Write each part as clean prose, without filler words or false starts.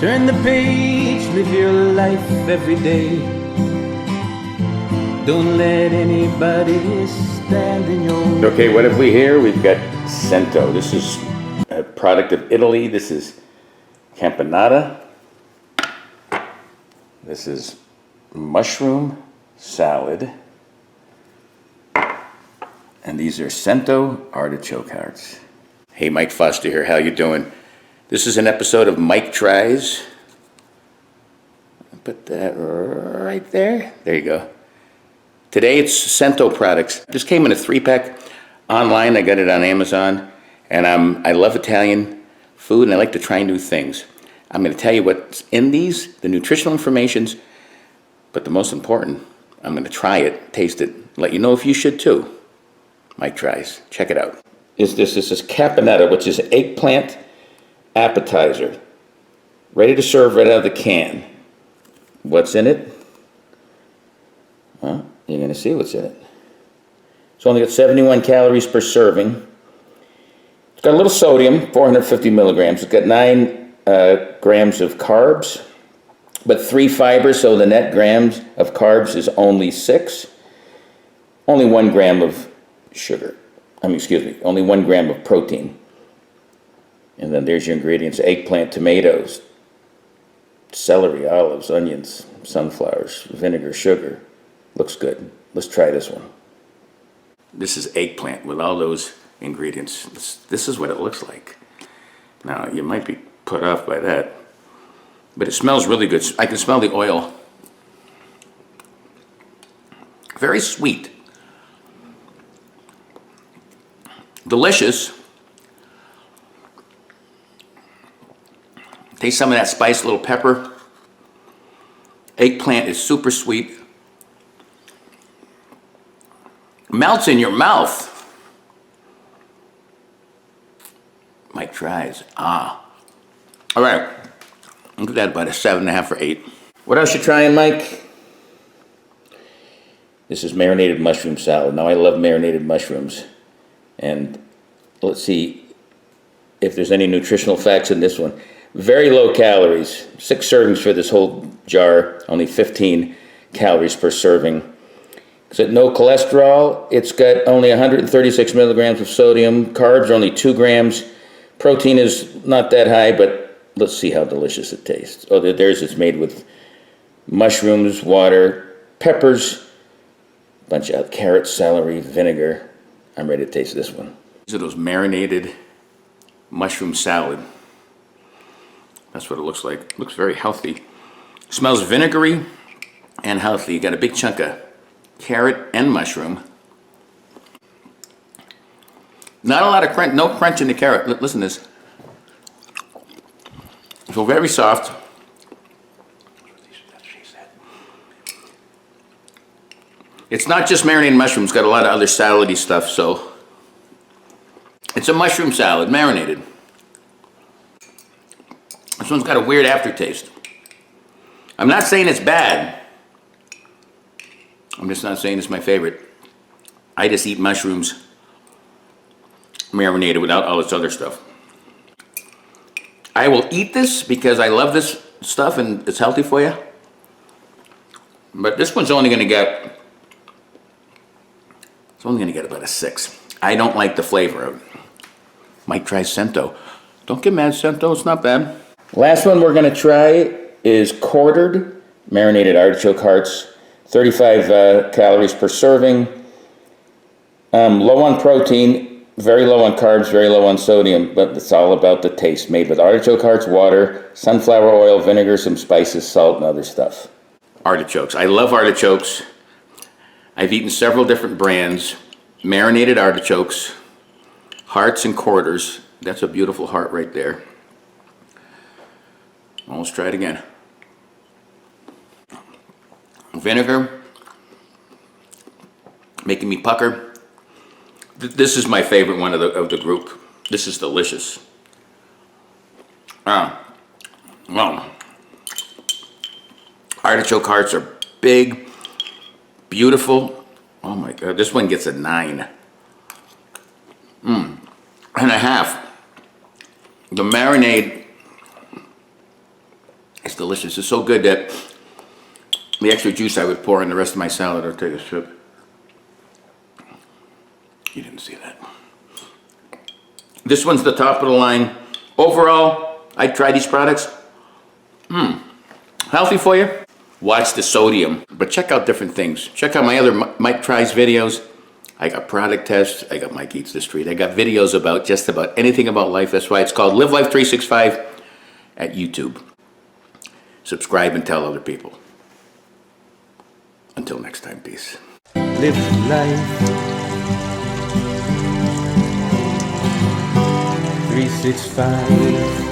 Turn the page, live your life every day. Don't let anybody stand in your way. Okay, what have we here? We've got Cento. This is a product of Italy. This is Caponata. This is mushroom salad. And these are Cento artichoke hearts. Hey, Mike Foster here. How you doing? This is an episode of Mike Tries. Put that right there. There you go. Today it's Cento products. This came in a 3-pack online. I got it on Amazon. And I love Italian food and I like to try new things. I'm going to tell you what's in these, the nutritional informations, but the most important, I'm going to try it, taste it, let you know if you should too. Mike Tries. Check it out. This is Caponata, which is eggplant appetizer. Ready to serve right out of the can. What's in it? Well, you're going to see what's in it. It's only got 71 calories per serving. It's got a little sodium, 450 milligrams. It's got 9 grams of carbs, but 3 fibers, so the net grams of carbs is only 6. Only 1 gram of sugar. Only 1 gram of protein. And then there's your ingredients: eggplant, tomatoes, celery, olives, onions, sunflowers, vinegar, sugar. Looks good. Let's try this one. This is eggplant with all those ingredients. This is what it looks like. Now, you might be put off by that, but it smells really good. I can smell the oil. Very sweet. Delicious. Taste some of that spice, a little pepper. Eggplant is super sweet. Melts in your mouth. Mike Tries. All right. Look at that, about a 7.5 or 8. What else you trying, Mike? This is marinated mushroom salad. Now, I love marinated mushrooms. And let's see if there's any nutritional facts in this one. Very low calories. 6 servings for this whole jar. Only 15 calories per serving. It's got no cholesterol. It's got only 136 milligrams of sodium. Carbs are only 2 grams. Protein is not that high, but let's see how delicious it tastes. Oh, there's it's made with mushrooms, water, peppers, a bunch of carrots, celery, vinegar. I'm ready to taste this one. These are those marinated mushroom salad. That's what it looks like. It looks very healthy. Smells vinegary and healthy. You got a big chunk of carrot and mushroom. Not a lot of crunch, no crunch in the carrot. Listen to this. So very soft. It's not just marinated mushrooms, it's got a lot of other salady stuff, so it's a mushroom salad, marinated. This one's got a weird aftertaste. I'm not saying it's bad. I'm just not saying it's my favorite. I just eat mushrooms marinated without all this other stuff. I will eat this because I love this stuff and it's healthy for you. But this one's only going to get, about a 6. I don't like the flavor of it. Mike tries Cento. Don't get mad, Cento, it's not bad. Last one we're going to try is quartered marinated artichoke hearts. 35 calories per serving. Low on protein, very low on carbs, very low on sodium, but it's all about the taste. Made with artichoke hearts, water, sunflower oil, vinegar, some spices, salt, and other stuff. Artichokes. I love artichokes. I've eaten several different brands. Marinated artichokes, hearts and quarters. That's a beautiful heart right there. Let's try it again. Vinegar, making me pucker. This is my favorite one of the group. This is delicious. Well, artichoke hearts are big, beautiful. Oh my God, this one gets a 9. And a half. The marinade It's delicious. It's so good that the extra juice I would pour in the rest of my salad or take a sip. You didn't see that. This one's the top of the line. Overall, I'd try these products. Healthy for you. Watch the sodium, but check out different things. Check out my other Mike Tries videos. I got product tests. I got Mike Eats the Street. I got videos about just about anything about life. That's why it's called Live Life 365 at YouTube. Subscribe and tell other people. Until next time, peace. Live life 365.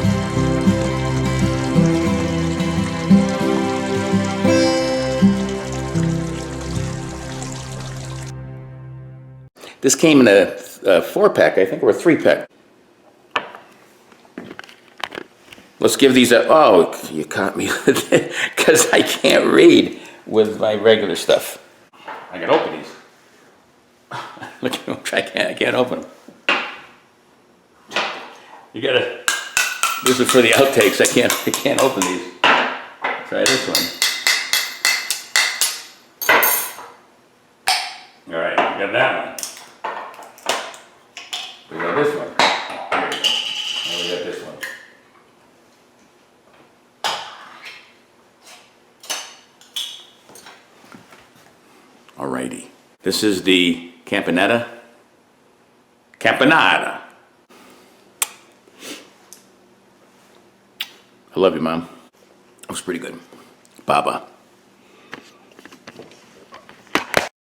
This came in a 4-pack, I think, or a 3-pack. Let's give these a, oh, you caught me with it, because I can't read with my regular stuff. I can open these. Look at them, I can't open them. You gotta, this is for the outtakes, I can't open these. Try this one. All right, we got that one. We got this one. Here we go. And we got this one. Alrighty. This is the Caponata. Caponata. I love you, Mom. That was pretty good. Baba.